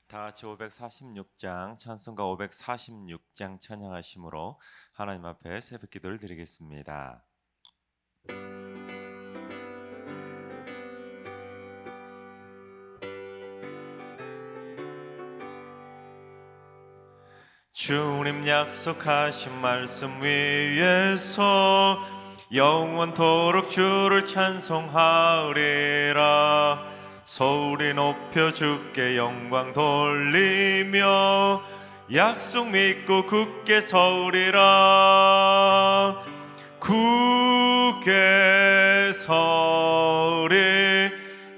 다 같이 546장 찬송가 546장 찬양하심으로 하나님 앞에 새벽 기도를 드리겠습니다. 주님 약속하신 말씀 위에서 영원토록 주를 찬송하리라. 소리 높여 주께 영광 돌리며 약속 믿고 굳게 서리라. 굳게 서리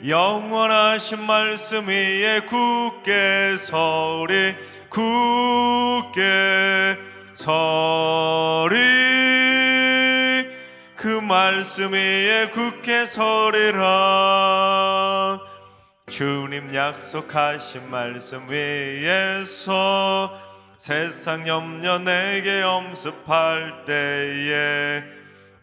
영원하신 말씀 위에 굳게 서리 굳게 서리 그 말씀 위에 굳게 서리라. 주님 약속하신 말씀 위에서 세상 염려 내게 엄습할 때에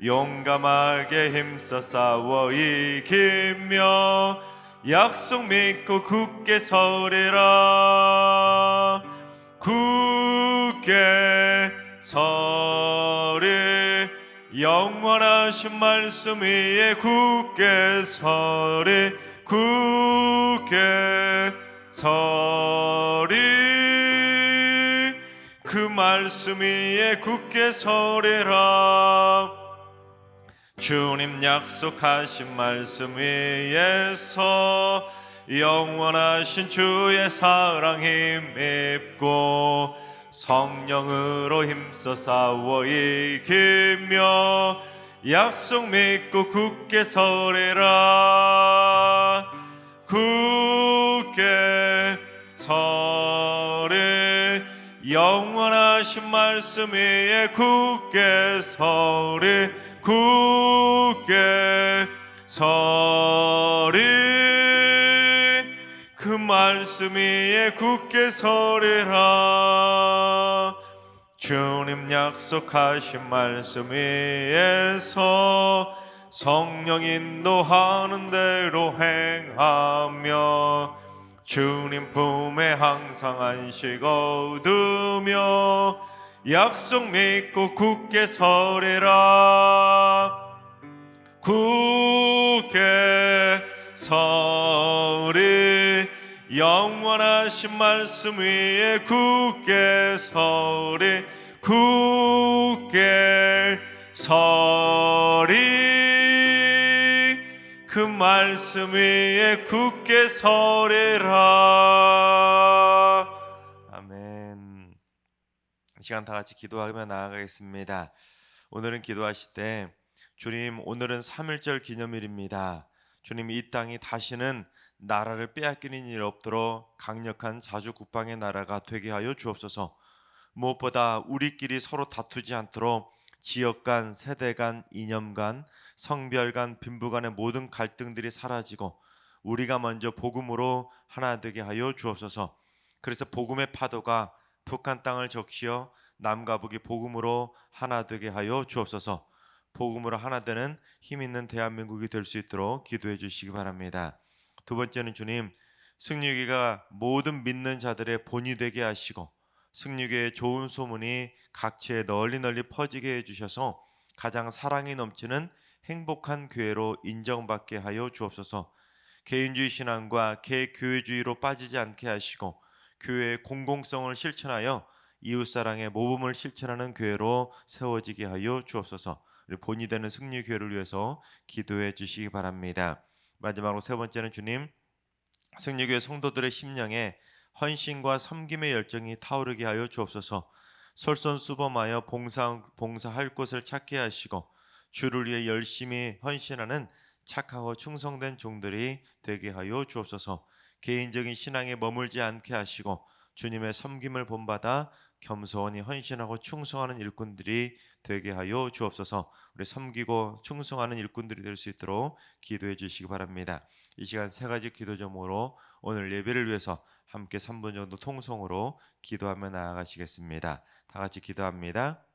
용감하게 힘써 싸워 이기며 약속 믿고 굳게 서리라. 굳게 서리 영원하신 말씀 위에 굳게 서리 굳게 서리 그 말씀 위에 굳게 서리라. 주님 약속하신 말씀 위에서 영원하신 주의 사랑 힘입고 성령으로 힘써 싸워 이기며 약속 믿고 굳게 서리라. 굳게 서리 영원하신 말씀 위에 굳게 서리 굳게 서리 그 말씀 위에 굳게 서리라. 주님 약속하신 말씀 위에서 성령 인도하는 대로 행하며 주님 품에 항상 안식 얻으며 약속 믿고 굳게 서리라. 굳게 서리 영원하신 말씀 위에 굳게 서리 굳게 서리 그 말씀 위에 굳게 서리라. 아멘. 이 시간 다 같이 기도하며 나아가겠습니다. 오늘은 기도하실 때 주님, 오늘은 3.1절 기념일입니다. 주님, 이 땅이 다시는 나라를 빼앗기는 일 없도록 강력한 자주국방의 나라가 되게 하여 주옵소서. 무엇보다 우리끼리 서로 다투지 않도록 지역 간, 세대 간, 이념 간, 성별 간, 빈부 간의 모든 갈등들이 사라지고 우리가 먼저 복음으로 하나 되게 하여 주옵소서. 그래서 복음의 파도가 북한 땅을 적시어 남과 북이 복음으로 하나 되게 하여 주옵소서. 복음으로 하나 되는 힘 있는 대한민국이 될 수 있도록 기도해 주시기 바랍니다. 두 번째는 주님, 승리교회가 모든 믿는 자들의 본이 되게 하시고 승리교회의 좋은 소문이 각지에 널리 퍼지게 해주셔서 가장 사랑이 넘치는 행복한 교회로 인정받게 하여 주옵소서. 개인주의 신앙과 개교회주의로 빠지지 않게 하시고 교회의 공공성을 실천하여 이웃사랑의 모범을 실천하는 교회로 세워지게 하여 주옵소서. 우리 본이 되는 승리교회를 위해서 기도해 주시기 바랍니다. 마지막으로 세 번째는 주님, 승리교회 성도들의 심령에 헌신과 섬김의 열정이 타오르게 하여 주옵소서. 솔선수범하여 봉사할 곳을 찾게 하시고 주를 위해 열심히 헌신하는 착하고 충성된 종들이 되게 하여 주옵소서. 개인적인 신앙에 머물지 않게 하시고 주님의 섬김을 본받아 겸손히 헌신하고 충성하는 일꾼들이 되게 하여 주옵소서. 우리 섬기고 충성하는 일꾼들이 될 수 있도록 기도해 주시기 바랍니다. 이 시간 세 가지 기도 제목으로 오늘 예배를 위해서 함께 3분 정도 통성으로 기도하며 나아가시겠습니다. 다 같이 기도합니다.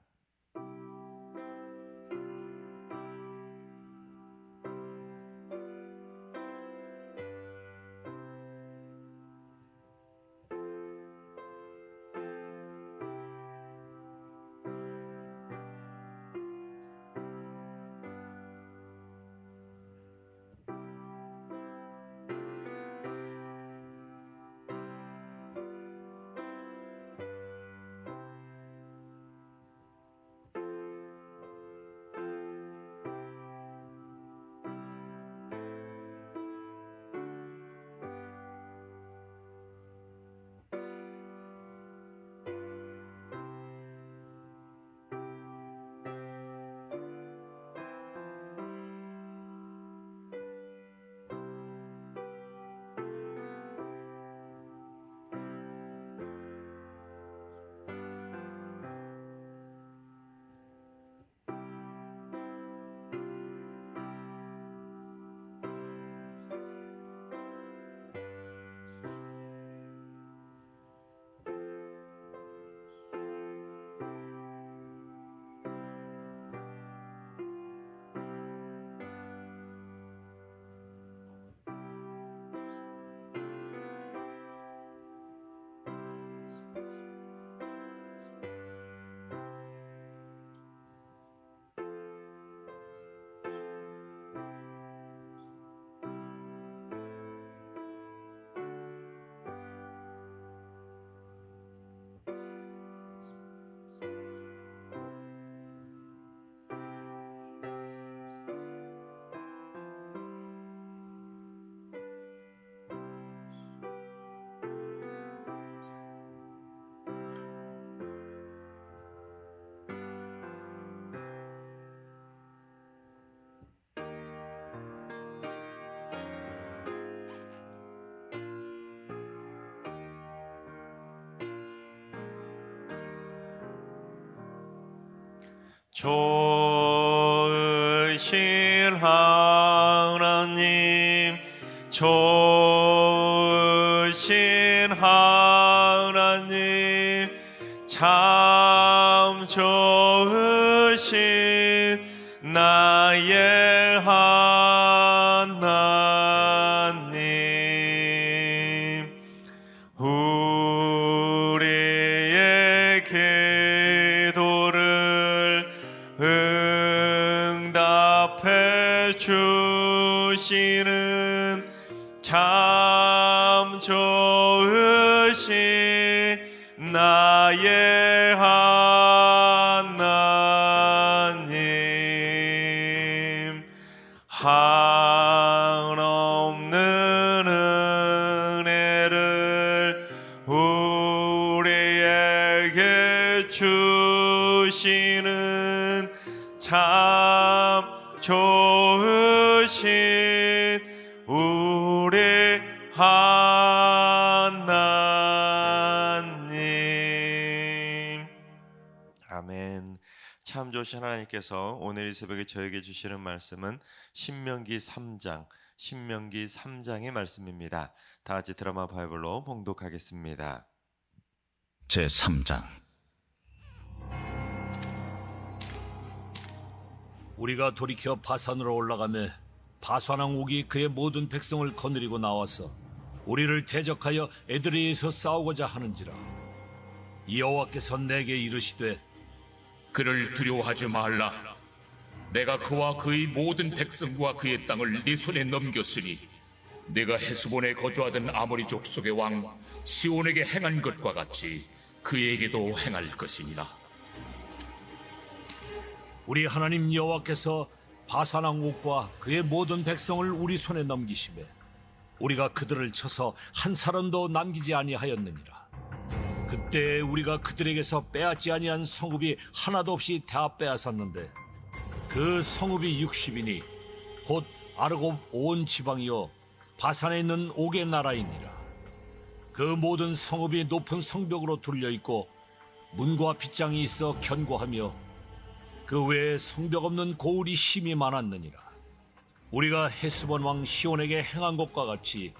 좋으신 하나님, 좋으신 하나님, 참 좋으신 나의 하나님, 우리의 기도를 응답해 주시는 참 좋으신 나의 하나님, 한없는 은혜를 우리에게 주시는 참 좋으신 우리 하나님. 아멘. 참 좋으신 하나님께서 오늘 이 새벽에 저에게 주시는 말씀은 신명기 3장의 말씀입니다. 다 같이 드라마 바이블로 봉독하겠습니다. 제3장. 우리가 돌이켜 바산으로 올라가며 바산왕 옥이 그의 모든 백성을 거느리고 나와서 우리를 대적하여 에드레이에서 싸우고자 하는지라. 여호와께서 내게 이르시되 그를 두려워하지 말라. 내가 그와 그의 모든 백성과 그의 땅을 네 손에 넘겼으니 네가 헤스본에 거주하던 아모리 족속의 왕 시온에게 행한 것과 같이 그에게도 행할 것이니라. 우리 하나님 여호와께서 바산왕 옥과 그의 모든 백성을 우리 손에 넘기시매 우리가 그들을 쳐서 한 사람도 남기지 아니하였느니라. 그때 우리가 그들에게서 빼앗지 아니한 성읍이 하나도 없이 다 빼앗았는데 그 성읍이 60이니 곧 아르곱 온 지방이요 바산에 있는 옥의 나라이니라. 그 모든 성읍이 높은 성벽으로 둘려있고 문과 빗장이 있어 견고하며 그 외에 성벽 없는 고울이 심이 많았느니라. 우리가 헤스본 왕 시온에게 행한 것과 같이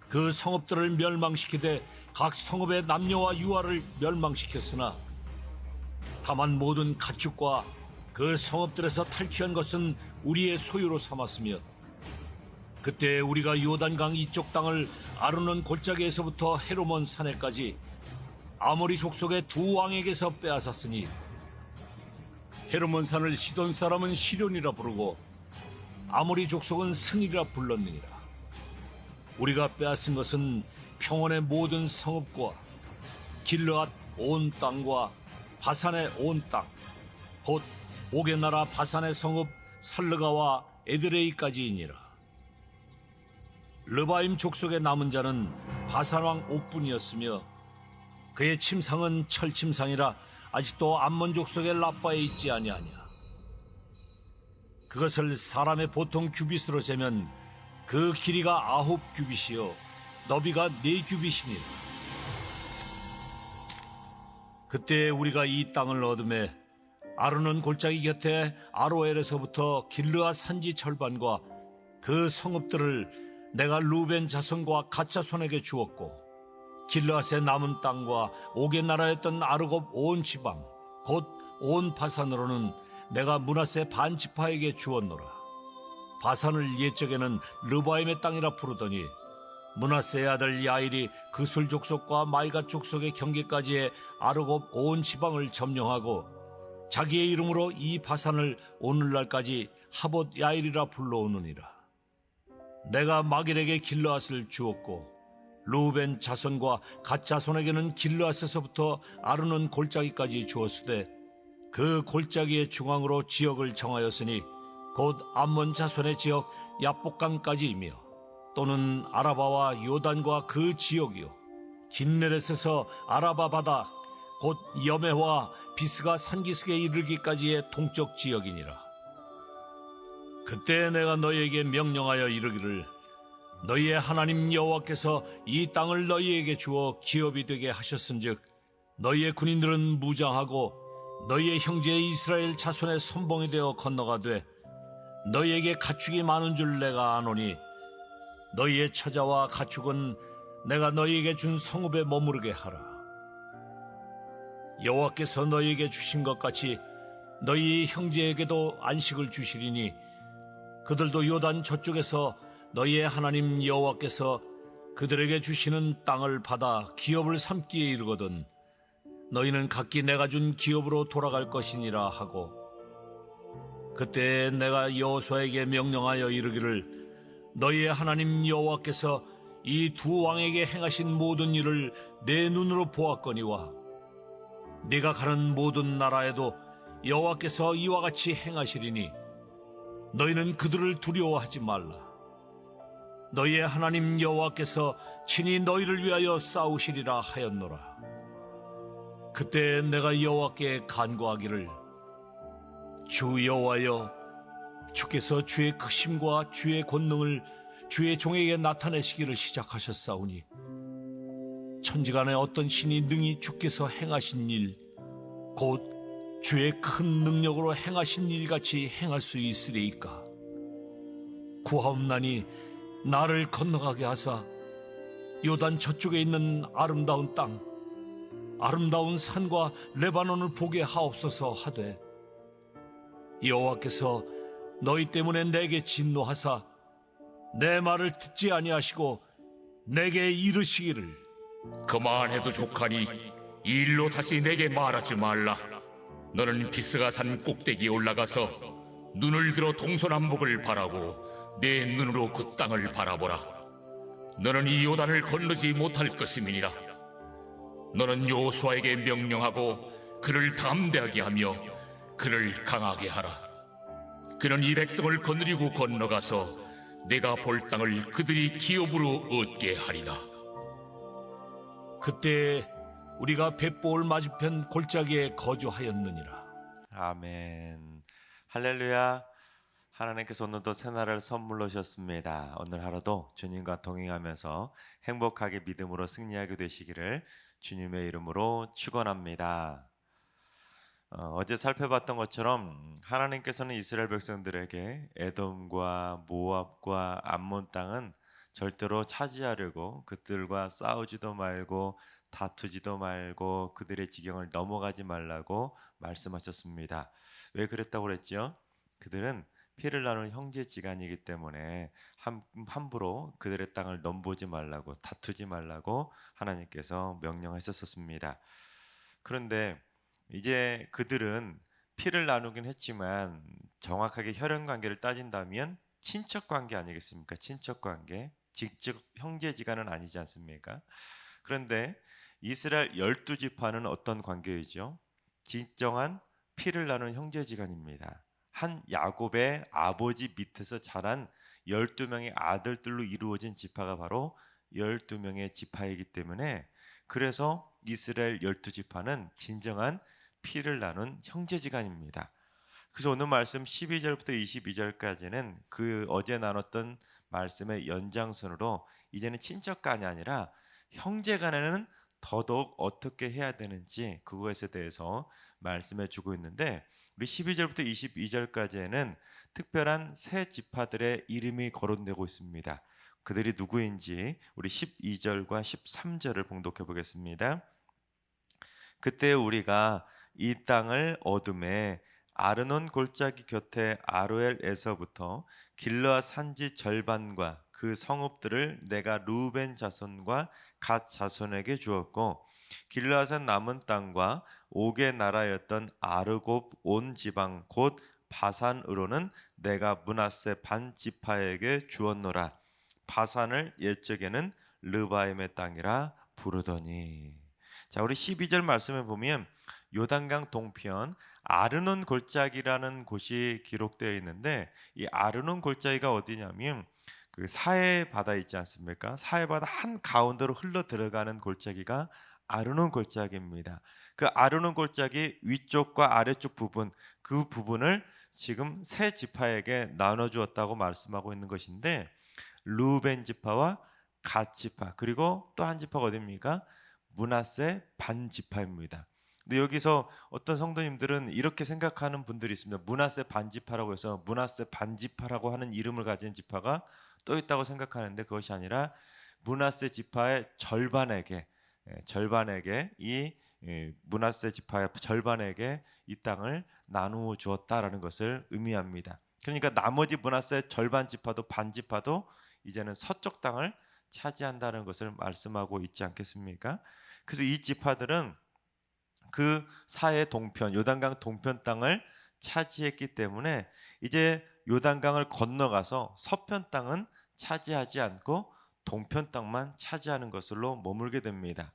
그 성읍들을 멸망시키되 각 성읍의 남녀와 유아를 멸망시켰으나 다만 모든 가축과 그 성읍들에서 탈취한 것은 우리의 소유로 삼았으며 그때 우리가 요단강 이쪽 땅을 아르논 골짜기에서부터 헤르몬 산에까지 아모리 족속의 두 왕에게서 빼앗았으니 헤르몬 산을 시돈 사람은 시련이라 부르고 아모리 족속은 승이라 불렀느니라. 우리가 빼앗은 것은 평원의 모든 성읍과 길르앗 온 땅과 바산의 온 땅, 곧 옥의 나라 바산의 성읍 살르가와 에드레이까지이니라. 르바임 족속의 남은 자는 바산왕 옥뿐이었으며 그의 침상은 철침상이라 아직도 암몬 족속의 라빠에 있지 아니하냐. 그것을 사람의 보통 규빗으로 재면 그 길이가 9 규빗이요 너비가 4 규빗이니라. 그때 우리가 이 땅을 얻음에 아르논 골짜기 곁에 아로엘에서부터 길르앗 산지 절반과 그 성읍들을 내가 루벤 자손과 갓 자손에게 주었고 길르앗의 남은 땅과 옥의 나라였던 아르곱 온 지방 곧 온 바산으로는 내가 므낫세 반 지파에게 주었노라. 바산을 옛적에는 르바임의 땅이라 부르더니 므낫세의 아들 야일이 그술 족속과 마이갓 족속의 경계까지의 아르곱 온 지방을 점령하고 자기의 이름으로 이 바산을 오늘날까지 하봇 야일이라 불러오느니라. 내가 마길에게 길르앗을 주었고 루벤 자손과 갓 자손에게는 길르앗에서부터 아르논 골짜기까지 주었으되 그 골짜기의 중앙으로 지역을 정하였으니 곧 암몬 자손의 지역 야복강까지이며 또는 아라바와 요단과 그 지역이요 긴네렛에서 아라바 바다 곧 여메와 비스가 산기슭에 이르기까지의 동쪽 지역이니라. 그때 내가 너희에게 명령하여 이르기를 너희의 하나님 여호와께서 이 땅을 너희에게 주어 기업이 되게 하셨은즉 너희의 군인들은 무장하고 너희의 형제 이스라엘 자손의 선봉이 되어 건너가되 너희에게 가축이 많은 줄 내가 아노니 너희의 처자와 가축은 내가 너희에게 준 성읍에 머무르게 하라. 여호와께서 너희에게 주신 것 같이 너희 형제에게도 안식을 주시리니 그들도 요단 저쪽에서 너희의 하나님 여호와께서 그들에게 주시는 땅을 받아 기업을 삼기에 이르거든 너희는 각기 내가 준 기업으로 돌아갈 것이니라 하고 그때 내가 여호수아에게 명령하여 이르기를 너희의 하나님 여호와께서 이 두 왕에게 행하신 모든 일을 내 눈으로 보았거니와 네가 가는 모든 나라에도 여호와께서 이와 같이 행하시리니 너희는 그들을 두려워하지 말라. 너희의 하나님 여호와께서 친히 너희를 위하여 싸우시리라 하였노라. 그때 내가 여호와께 간구하기를 주 여호와여 주께서 주의 크심과 주의 권능을 주의 종에게 나타내시기를 시작하셨사오니 천지간에 어떤 신이 능히 주께서 행하신 일 곧 주의 큰 능력으로 행하신 일같이 행할 수 있으리이까. 구하옵나니 나를 건너가게 하사 요단 저쪽에 있는 아름다운 땅 아름다운 산과 레바논을 보게 하옵소서 하되 여호와께서 너희 때문에 내게 진노하사 내 말을 듣지 아니하시고 내게 이르시기를 그만해도 족하니 이 일로 다시 내게 말하지 말라. 너는 비스가 산 꼭대기에 올라가서 눈을 들어 동서남북을 바라고 내 눈으로 그 땅을 바라보라. 너는 이 요단을 건너지 못할 것임이니라. 너는 여호수아에게 명령하고 그를 담대하게 하며 그를 강하게 하라. 그는 이 백성을 거느리고 건너가서 내가 볼 땅을 그들이 기업으로 얻게 하리라. 그때 우리가 벳보을 맞은편 골짜기에 거주하였느니라. 아멘. 할렐루야. 하나님께서 오늘도 새날을 선물로 주셨습니다. 오늘 하루도 주님과 동행하면서 행복하게 믿음으로 승리하게 되시기를 주님의 이름으로 축원합니다. 어제 살펴봤던 것처럼 하나님께서는 이스라엘 백성들에게 에돔과 모압과 암몬 땅은 절대로 차지하려고 그들과 싸우지도 말고 다투지도 말고 그들의 지경을 넘어가지 말라고 말씀하셨습니다. 왜 그랬다고 그랬죠? 그들은 피를 나누는 형제지간이기 때문에 함부로 그들의 땅을 넘보지 말라고 다투지 말라고 하나님께서 명령하셨었습니다. 그런데 이제 그들은 피를 나누긴 했지만 정확하게 혈연 관계를 따진다면 친척 관계 아니겠습니까? 친척 관계, 직접 형제지간은 아니지 않습니까? 그런데 이스라엘 12지파는 어떤 관계이죠? 진정한 피를 나누는 형제지간입니다. 한 야곱의 아버지 밑에서 자란 12명의 아들들로 이루어진 지파가 바로 12명의 지파이기 때문에 그래서 이스라엘 12지파는 진정한 피를 나눈 형제지간입니다. 그래서 오늘 말씀 12절부터 22절까지는 그 어제 나눴던 말씀의 연장선으로 이제는 친척간이 아니라 형제간에는 더더욱 어떻게 해야 되는지 그것에 대해서 말씀해 주고 있는데 우리 12절부터 22절까지에는 특별한 세 지파들의 이름이 거론되고 있습니다. 그들이 누구인지 우리 12절과 13절을 봉독해 보겠습니다. 그때 우리가 이 땅을 얻음에 아르논 골짜기 곁에 아로엘에서부터 길르앗 산지 절반과 그 성읍들을 내가 루벤 자손과 갓 자손에게 주었고 길르앗은 남은 땅과 옥의 나라였던 아르곱 온 지방 곧 바산으로는 내가 므낫세 반 지파에게 주었노라. 바산을 옛적에는 르바임의 땅이라 부르더니. 자, 우리 12절 말씀에 보면 요단강 동편 아르논 골짜기라는 곳이 기록되어 있는데 이 아르논 골짜기가 어디냐면 그 사해 바다 있지 않습니까? 사해 바다 한 가운데로 흘러 들어가는 골짜기가 아르논 골짜기입니다. 그 아르논 골짜기 위쪽과 아래쪽 부분 그 부분을 지금 세 지파에게 나눠 주었다고 말씀하고 있는 것인데 루벤 지파와 갓 지파 그리고 또 한 지파가 어디입니까? 므낫세 반 지파입니다. 근데 여기서 어떤 성도님들은 이렇게 생각하는 분들이 있습니다. 므낫세 반지파라고 해서 므낫세 반지파라고 하는 이름을 가진 지파가 또 있다고 생각하는데, 그것이 아니라 므낫세 지파의 절반에게 이 므낫세 지파의 절반에게 이 땅을 나누어 주었다라는 것을 의미합니다. 그러니까 나머지 므낫세 절반 지파도 반지파도 이제는 서쪽 땅을 차지한다는 것을 말씀하고 있지 않겠습니까? 그래서 이 지파들은 그 사해 동편, 요단강 동편 땅을 차지했기 때문에 이제 요단강을 건너가서 서편 땅은 차지하지 않고 동편 땅만 차지하는 것으로 머물게 됩니다.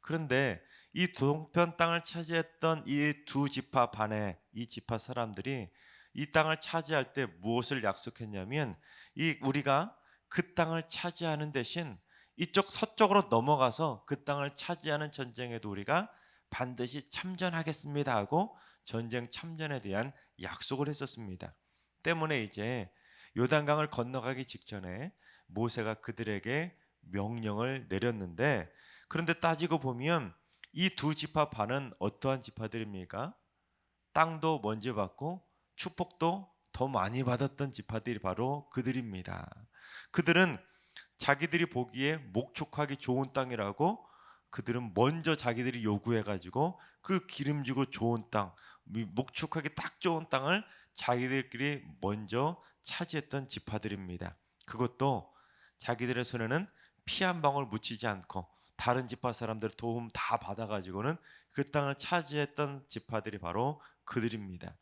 그런데 이 동편 땅을 차지했던 이 두 지파 반의 이 지파 사람들이 이 땅을 차지할 때 무엇을 약속했냐면, 이 우리가 그 땅을 차지하는 대신 이쪽 서쪽으로 넘어가서 그 땅을 차지하는 전쟁에도 우리가 반드시 참전하겠습니다 하고 전쟁 참전에 대한 약속을 했었습니다. 때문에 이제 요단강을 건너가기 직전에 모세가 그들에게 명령을 내렸는데, 그런데 따지고 보면 이 두 지파 반은 어떠한 지파들입니까? 땅도 먼저 받고 축복도 더 많이 받았던 지파들이 바로 그들입니다. 그들은 자기들이 보기에 목축하기 좋은 땅이라고 그들은 먼저 자기들이 요구해가지고 그 기름지고 좋은 땅, 목축하기 딱 좋은 땅을 자기들끼리 먼저 차지했던 지파들입니다. 그것도 자기들의 손에는 피 한 방울 묻히지 않고 다른 지파 사람들의 도움 다 받아가지고는 그 땅을 차지했던 지파들이 바로 그들입니다.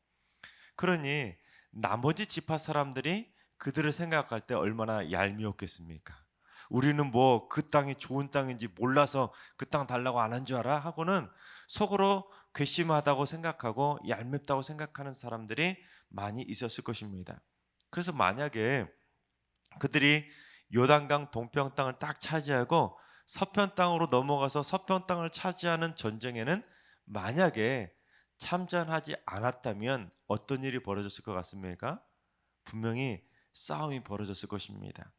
그러니 나머지 지파 사람들이 그들을 생각할 때 얼마나 얄미웠겠습니까? 우리는 뭐 그 땅이 좋은 땅인지 몰라서 그 땅 달라고 안 한 줄 알아? 하고는 속으로 괘씸하다고 생각하고 얄밉다고 생각하는 사람들이 많이 있었을 것입니다. 그래서 만약에 그들이 요단강 동편 땅을 딱 차지하고 서편 땅으로 넘어가서 서편 땅을 차지하는 전쟁에는 만약에 참전하지 않았다면 어떤 일이 벌어졌을 것 같습니까? 분명히 싸움이 벌어졌을 것입니다.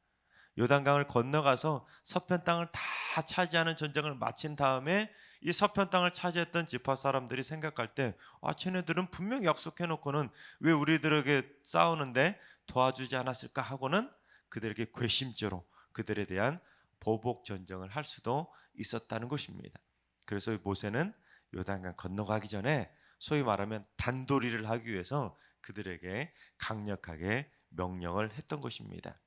요단강을 건너가서 서편 땅을 다 차지하는 전쟁을 마친 다음에 이 서편 땅을 차지했던 지파 사람들이 생각할 때, 쟤네들은 분명히 약속해 놓고는 왜 우리들에게 싸우는데 도와주지 않았을까 하고는 그들에게 괘씸죄로 그들에 대한 보복 전쟁을 할 수도 있었다는 것입니다. 그래서 모세는 요단강 건너가기 전에 소위 말하면 단도리를 하기 위해서 그들에게 강력하게 명령을 했던 것입니다.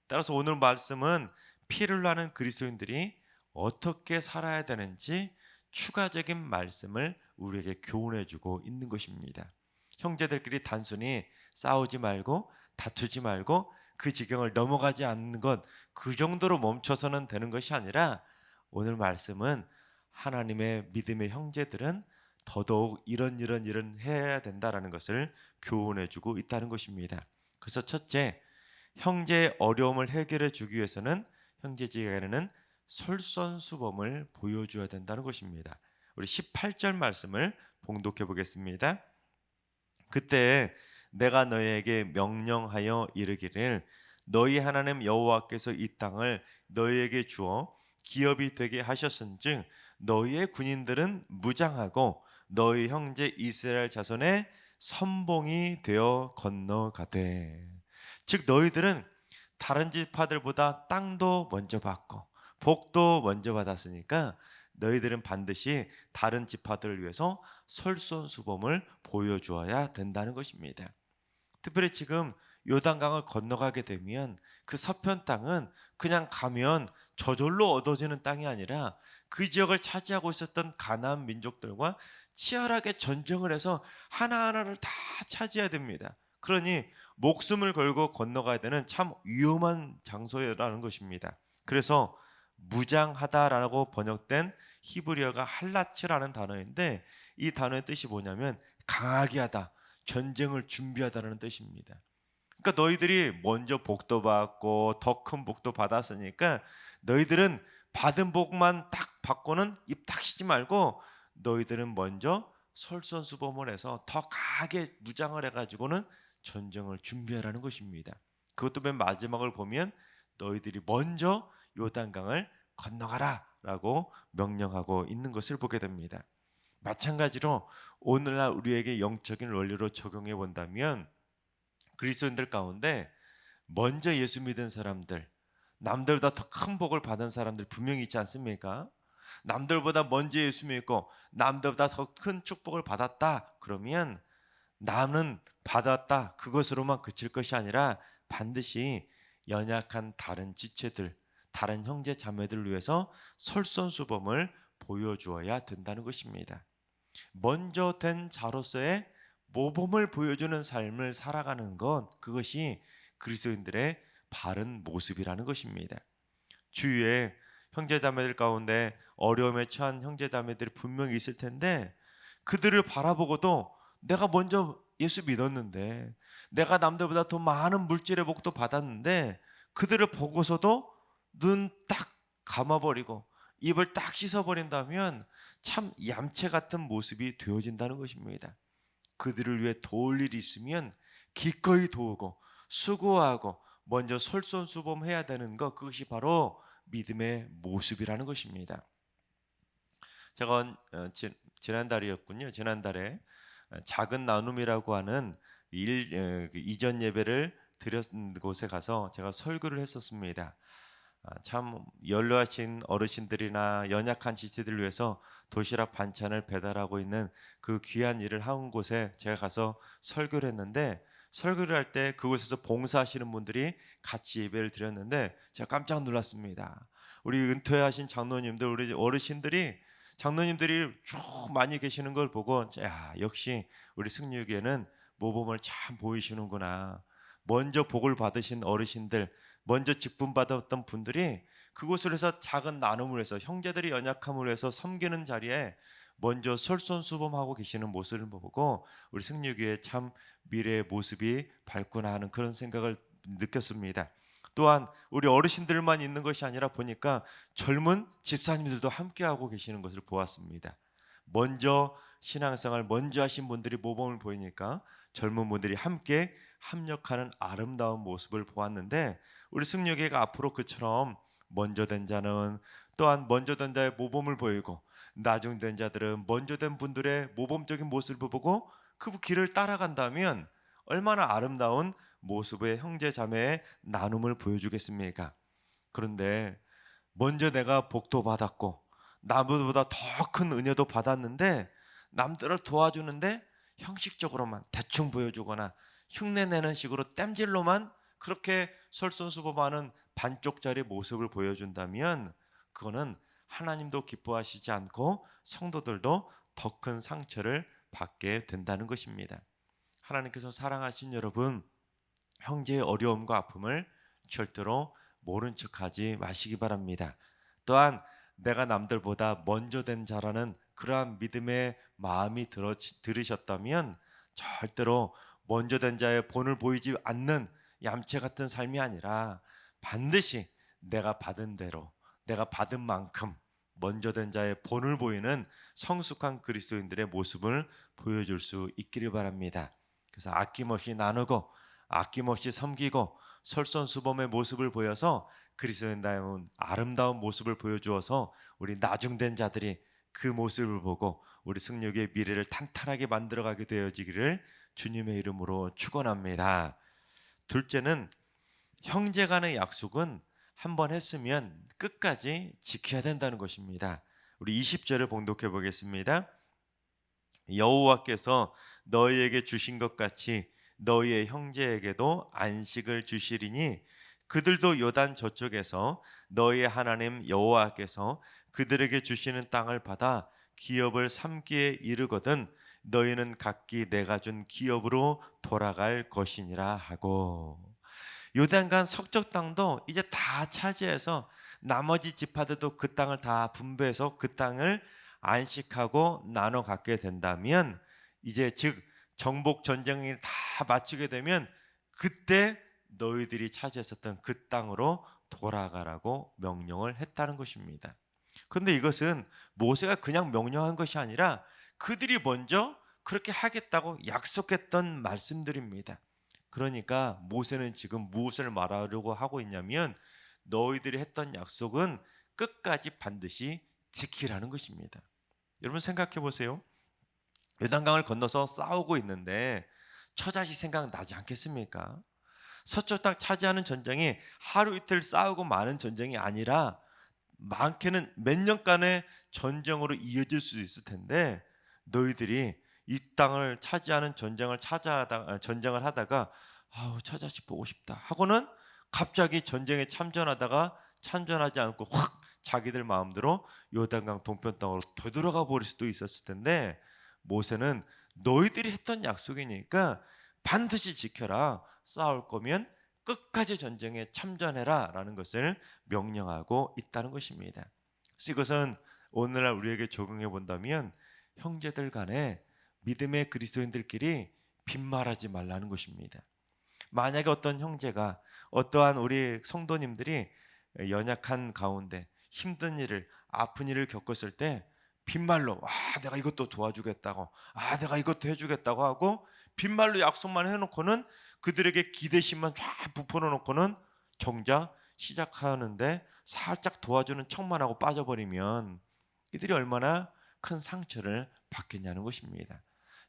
따라서 오늘 말씀은 피를 나는 그리스도인들이 어떻게 살아야 되는지 추가적인 말씀을 우리에게 교훈해주고 있는 것입니다. 형제들끼리 단순히 싸우지 말고 다투지 말고 그 지경을 넘어가지 않는 것, 그 정도로 멈춰서는 되는 것이 아니라, 오늘 말씀은 하나님의 믿음의 형제들은 더더욱 이런 해야 된다라는 것을 교훈해주고 있다는 것입니다. 그래서 첫째, 형제의 어려움을 해결해 주기 위해서는 형제지간에는 솔선수범을 보여줘야 된다는 것입니다. 우리 18절 말씀을 봉독해 보겠습니다. 그때 내가 너희에게 명령하여 이르기를 너희 하나님 여호와께서 이 땅을 너희에게 주어 기업이 되게 하셨은즉 너희의 군인들은 무장하고 너희 형제 이스라엘 자손의 선봉이 되어 건너가되, 즉 너희들은 다른 지파들보다 땅도 먼저 받고 복도 먼저 받았으니까 너희들은 반드시 다른 지파들을 위해서 솔선수범을 보여주어야 된다는 것입니다. 특별히 지금 요단강을 건너가게 되면 그 서편 땅은 그냥 가면 저절로 얻어지는 땅이 아니라 그 지역을 차지하고 있었던 가나안 민족들과 치열하게 전쟁을 해서 하나하나를 다 차지해야 됩니다. 그러니 목숨을 걸고 건너가야 되는 참 위험한 장소라는 것입니다. 그래서 무장하다라고 번역된 히브리어가 할라츠라는 단어인데, 이 단어의 뜻이 뭐냐면 강하게 하다, 전쟁을 준비하다라는 뜻입니다. 그러니까 너희들이 먼저 복도 받고 더 큰 복도 받았으니까 너희들은 받은 복만 딱 받고는 입 닥치지 말고 너희들은 먼저 솔선수범을 해서 더 강하게 무장을 해가지고는 전쟁을 준비하라는 것입니다. 그것도 맨 마지막을 보면 너희들이 먼저 요단강을 건너가라 라고 명령하고 있는 것을 보게 됩니다. 마찬가지로 오늘날 우리에게 영적인 원리로 적용해 본다면 그리스도인들 가운데 먼저 예수 믿은 사람들, 남들보다 더 큰 복을 받은 사람들 분명히 있지 않습니까? 남들보다 먼저 예수 믿고 남들보다 더 큰 축복을 받았다. 그러면 나는 받았다. 그것으로만 그칠 것이 아니라 반드시 연약한 다른 지체들, 다른 형제 자매들을 위해서 솔선수범을 보여주어야 된다는 것입니다. 먼저 된 자로서의 모범을 보여주는 삶을 살아가는 것, 그것이 그리스도인들의 바른 모습이라는 것입니다. 주위에 형제자매들 가운데 어려움에 처한 형제자매들이 분명히 있을 텐데 그들을 바라보고도 내가 먼저 예수 믿었는데, 내가 남들보다 더 많은 물질의 복도 받았는데 그들을 보고서도 눈 딱 감아버리고 입을 딱 씻어버린다면 참 얌체 같은 모습이 되어진다는 것입니다. 그들을 위해 도울 일이 있으면 기꺼이 도우고 수고하고 먼저 솔선수범해야 되는 것, 그것이 바로 믿음의 모습이라는 것입니다. 제가 지난달이었군요. 지난달에 작은 나눔이라고 하는 이전 예배를 드렸는 곳에 가서 제가 설교를 했었습니다. 참 연로하신 어르신들이나 연약한 지체들을 위해서 도시락 반찬을 배달하고 있는 그 귀한 일을 하는 곳에 제가 가서 설교를 했는데, 설교를 할 때 그곳에서 봉사하시는 분들이 같이 예배를 드렸는데 제가 깜짝 놀랐습니다. 우리 은퇴하신 장로님들, 우리 어르신들이, 장로님들이 쭉 많이 계시는 걸 보고, 야, 역시 우리 승리교회는 모범을 참 보이시는구나. 먼저 복을 받으신 어르신들, 먼저 직분 받았던 분들이 그곳을 해서 작은 나눔을 해서 형제들이 연약함을 해서 섬기는 자리에 먼저 솔선수범하고 계시는 모습을 보고 우리 승리교회의 참 미래의 모습이 밝구나 하는 그런 생각을 느꼈습니다. 또한 우리 어르신들만 있는 것이 아니라 보니까 젊은 집사님들도 함께하고 계시는 것을 보았습니다. 먼저 신앙생활 먼저 하신 분들이 모범을 보이니까 젊은 분들이 함께 합력하는 아름다운 모습을 보았는데, 우리 승려교회가 앞으로 그처럼 먼저 된 자는 또한 먼저 된 자의 모범을 보이고, 나중된 자들은 먼저 된 분들의 모범적인 모습을 보고 그 길을 따라간다면 얼마나 아름다운 모습의 형제 자매의 나눔을 보여주겠습니까? 그런데 먼저 내가 복도 받았고 남보다 더 큰 은혜도 받았는데 남들을 도와주는데 형식적으로만 대충 보여주거나 흉내내는 식으로 땜질로만 그렇게 솔선수범하는 반쪽짜리 모습을 보여준다면 그거는 하나님도 기뻐하시지 않고 성도들도 더 큰 상처를 받게 된다는 것입니다. 하나님께서 사랑하신 여러분, 형제의 어려움과 아픔을 절대로 모른 척하지 마시기 바랍니다. 또한 내가 남들보다 먼저 된 자라는 그러한 믿음의 마음이 들으셨다면 절대로 먼저 된 자의 본을 보이지 않는 얌체 같은 삶이 아니라 반드시 내가 받은 대로, 내가 받은 만큼 먼저 된 자의 본을 보이는 성숙한 그리스도인들의 모습을 보여줄 수 있기를 바랍니다. 그래서 아낌없이 나누고 아낌없이 섬기고 솔선수범의 모습을 보여서 그리스도인다운 아름다운 모습을 보여주어서 우리 나중된 자들이 그 모습을 보고 우리 승려교의 미래를 탄탄하게 만들어가게 되어지기를 주님의 이름으로 축원합니다. 둘째는 형제 간의 약속은 한번 했으면 끝까지 지켜야 된다는 것입니다. 우리 20절을 봉독해 보겠습니다. 여호와께서 너희에게 주신 것 같이 너희의 형제에게도 안식을 주시리니 그들도 요단 저쪽에서 너희의 하나님 여호와께서 그들에게 주시는 땅을 받아 기업을 삼기에 이르거든 너희는 각기 내가 준 기업으로 돌아갈 것이니라 하고, 요단강 석적 땅도 이제 다 차지해서 나머지 지파들도 그 땅을 다 분배해서 그 땅을 안식하고 나눠 갖게 된다면, 이제 즉 정복 전쟁이 다 마치게 되면 그때 너희들이 차지했었던 그 땅으로 돌아가라고 명령을 했다는 것입니다. 그런데 이것은 모세가 그냥 명령한 것이 아니라 그들이 먼저 그렇게 하겠다고 약속했던 말씀들입니다. 그러니까 모세는 지금 무엇을 말하려고 하고 있냐면 너희들이 했던 약속은 끝까지 반드시 지키라는 것입니다. 여러분 생각해 보세요. 요단강을 건너서 싸우고 있는데 처자식 생각나지 않겠습니까? 서쪽 땅 차지하는 전쟁이 하루 이틀 싸우고 마는 전쟁이 아니라 많게는 몇 년간의 전쟁으로 이어질 수도 있을 텐데, 너희들이 이 땅을 차지하는 전쟁을 하다가 아우 처자식 보고 싶다 하고는 갑자기 전쟁에 참전하지 않고 확 자기들 마음대로 요단강 동편 땅으로 되돌아가 버릴 수도 있었을 텐데, 모세는 너희들이 했던 약속이니까 반드시 지켜라, 싸울 거면 끝까지 전쟁에 참전해라 라는 것을 명령하고 있다는 것입니다. 그래서 이것은 오늘날 우리에게 적용해 본다면 형제들 간에 믿음의 그리스도인들끼리 빈말하지 말라는 것입니다. 만약에 어떤 형제가, 어떠한 우리 성도님들이 연약한 가운데 힘든 일을, 아픈 일을 겪었을 때 빈말로 내가 이것도 도와주겠다고, 내가 이것도 해주겠다고 하고 빈말로 약속만 해놓고는 그들에게 기대심만 쫙 부풀어 놓고는 정작 시작하는데 살짝 도와주는 척만 하고 빠져버리면 이들이 얼마나 큰 상처를 받겠냐는 것입니다.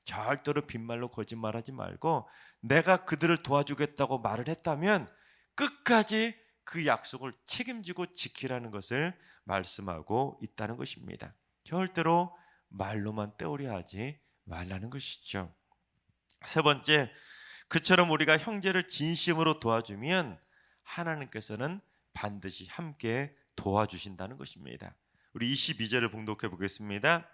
절대로 빈말로 거짓말하지 말고 내가 그들을 도와주겠다고 말을 했다면 끝까지 그 약속을 책임지고 지키라는 것을 말씀하고 있다는 것입니다. 절대로 말로만 때우려 하지 말라는 것이죠. 세 번째, 그처럼 우리가 형제를 진심으로 도와주면 하나님께서는 반드시 함께 도와주신다는 것입니다. 우리 22절을 봉독해 보겠습니다.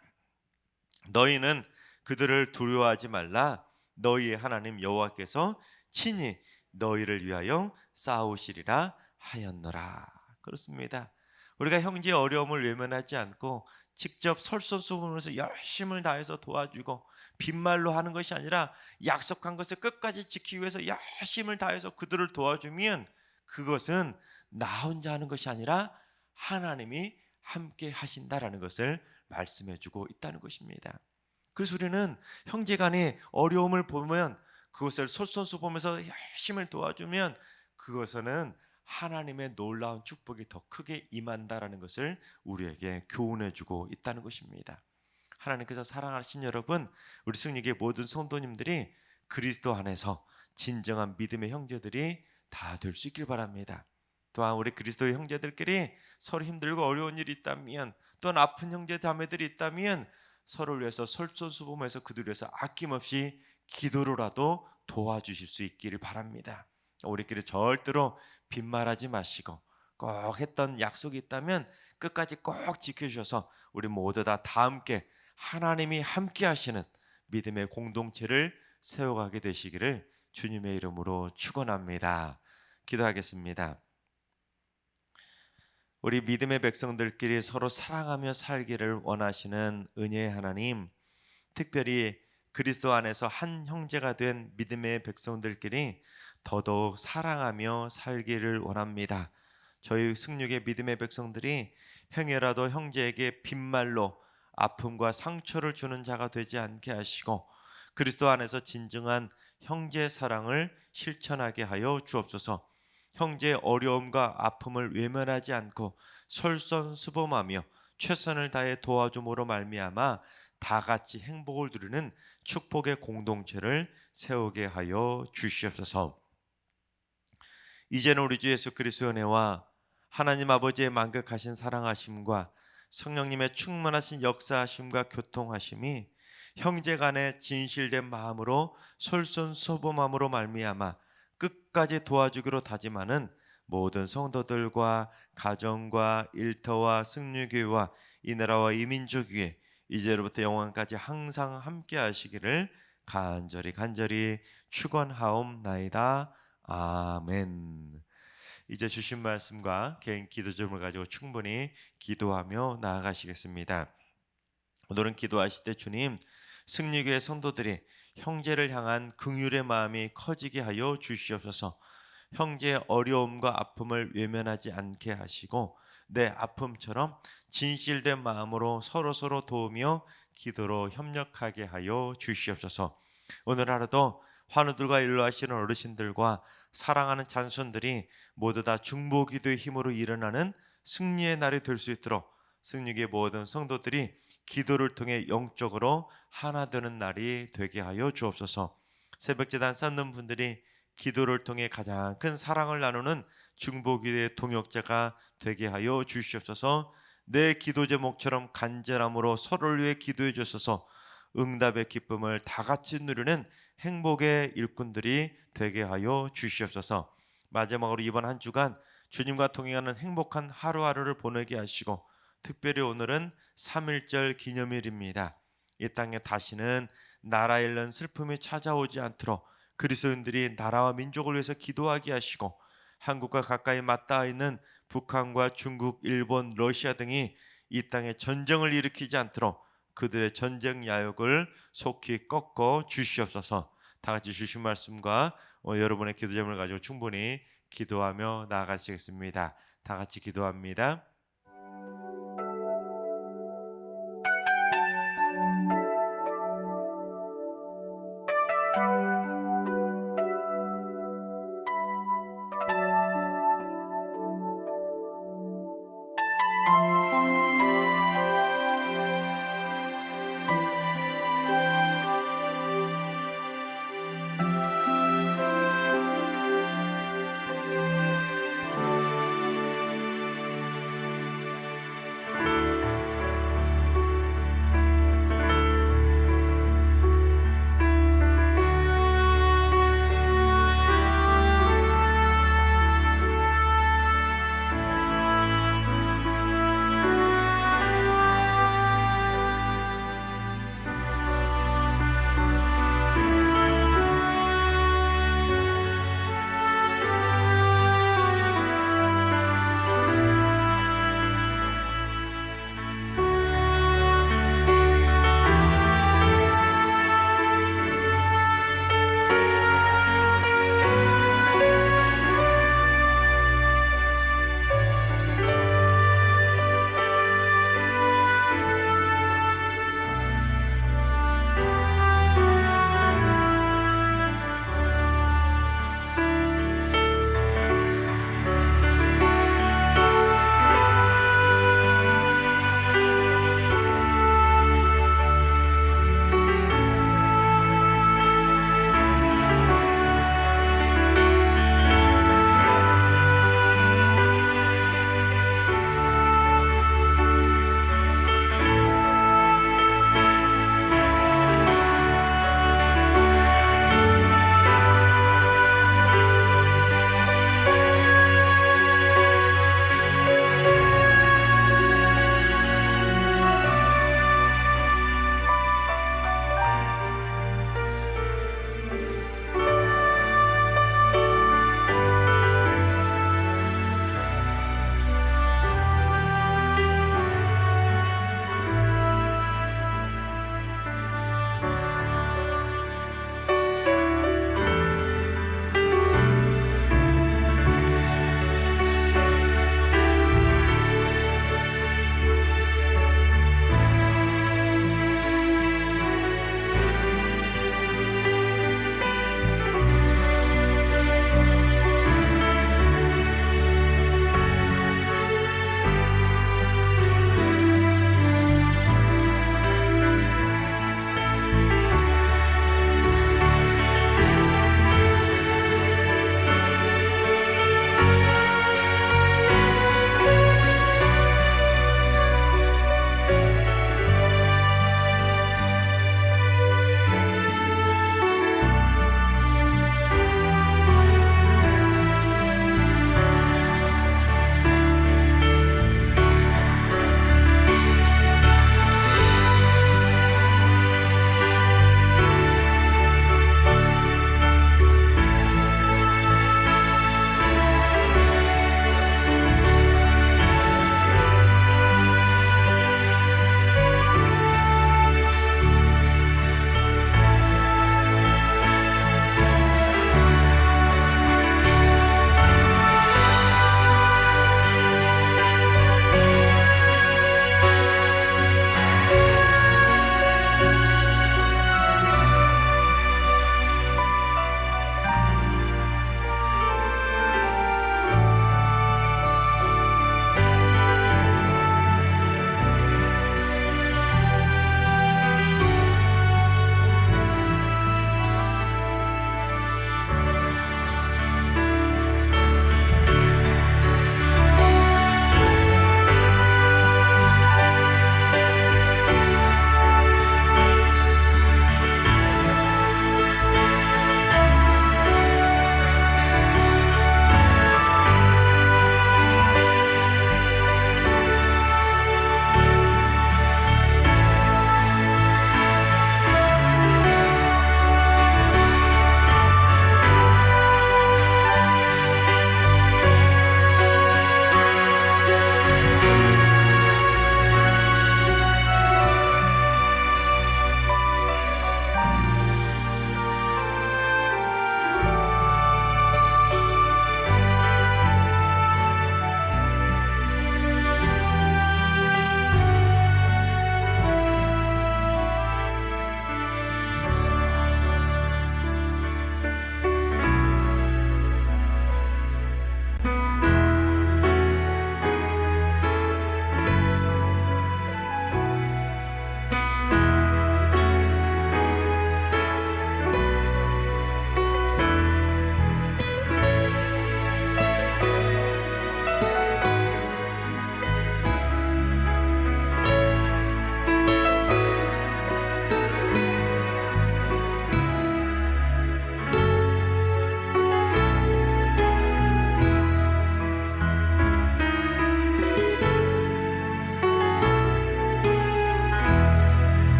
너희는 그들을 두려워하지 말라. 너희의 하나님 여호와께서 친히 너희를 위하여 싸우시리라 하였노라. 그렇습니다. 우리가 형제의 어려움을 외면하지 않고 직접 솔선수범해서 열심을 다해서 도와주고 빈말로 하는 것이 아니라 약속한 것을 끝까지 지키기 위해서 열심을 다해서 그들을 도와주면 그것은 나 혼자 하는 것이 아니라 하나님이 함께 하신다라는 것을 말씀해주고 있다는 것입니다. 그래서 우리는 형제간의 어려움을 보면 그것을 솔선수범해서 열심을 도와주면 그것은 하나님의 놀라운 축복이 더 크게 임한다라는 것을 우리에게 교훈해주고 있다는 것입니다. 하나님께서 사랑하신 여러분, 우리 승리교회 모든 성도님들이 그리스도 안에서 진정한 믿음의 형제들이 다 될 수 있길 바랍니다. 또한 우리 그리스도의 형제들끼리 서로 힘들고 어려운 일이 있다면, 또한 아픈 형제 자매들이 있다면 서로를 위해서 솔선수범해서 그들을 위해서 아낌없이 기도로라도 도와주실 수 있기를 바랍니다. 우리끼리 절대로 빈말하지 마시고 꼭 했던 약속이 있다면 끝까지 꼭 지켜주셔서 우리 모두 다 함께 하나님이 함께 하시는 믿음의 공동체를 세워가게 되시기를 주님의 이름으로 축원합니다. 기도하겠습니다. 우리 믿음의 백성들끼리 서로 사랑하며 살기를 원하시는 은혜의 하나님, 특별히 그리스도 안에서 한 형제가 된 믿음의 백성들끼리 더더욱 사랑하며 살기를 원합니다. 저희 승육의 믿음의 백성들이 행여라도 형제에게 빈말로 아픔과 상처를 주는 자가 되지 않게 하시고 그리스도 안에서 진정한 형제 사랑을 실천하게 하여 주옵소서. 형제의 어려움과 아픔을 외면하지 않고 솔선수범하며 최선을 다해 도와줌으로 말미암아 다 같이 행복을 누리는 축복의 공동체를 세우게 하여 주시옵소서. 이제는 우리 주 예수 그리스도의 은혜와 하나님 아버지의 만극하신 사랑하심과 성령님의 충만하신 역사하심과 교통하심이 형제 간의 진실된 마음으로 솔선수범함으로 말미암아 끝까지 도와주기로 다짐하는 모든 성도들과 가정과 일터와 승리교회와 이 나라와 이 민족 위에 이제로부터 영원까지 항상 함께 하시기를 간절히 축원하옵나이다. 아멘. 이제 주신 말씀과 개인 기도점을 가지고 충분히 기도하며 나아가시겠습니다. 오늘은 기도하실 때 주님, 승리교회 성도들이 형제를 향한 긍휼의 마음이 커지게 하여 주시옵소서. 형제의 어려움과 아픔을 외면하지 않게 하시고 내 아픔처럼 진실된 마음으로 서로 도우며 기도로 협력하게 하여 주시옵소서. 오늘 하루도 환우들과 일로하시는 어르신들과 사랑하는 잔손들이 모두 다 중보기도의 힘으로 일어나는 승리의 날이 될 수 있도록 승리의 모든 성도들이 기도를 통해 영적으로 하나 되는 날이 되게 하여 주옵소서. 새벽제단 쌓는 분들이 기도를 통해 가장 큰 사랑을 나누는 중보기도의 동역자가 되게 하여 주시옵소서. 내 기도 제목처럼 간절함으로 서로를 위해 기도해 주셔서 응답의 기쁨을 다 같이 누리는 행복의 일꾼들이 되게 하여 주시옵소서. 마지막으로 이번 한 주간 주님과 동행하는 행복한 하루하루를 보내게 하시고, 특별히 오늘은 3.1절 기념일입니다. 이 땅에 다시는 나라 잃는 슬픔이 찾아오지 않도록 그리스도인들이 나라와 민족을 위해서 기도하게 하시고, 한국과 가까이 맞닿아 있는 북한과 중국, 일본, 러시아 등이 이 땅에 전쟁을 일으키지 않도록 그들의 전쟁 야욕을 속히 꺾어 주시옵소서. 다 같이 주신 말씀과 여러분의 기도 제목을 가지고 충분히 기도하며 나아가시겠습니다. 다 같이 기도합니다.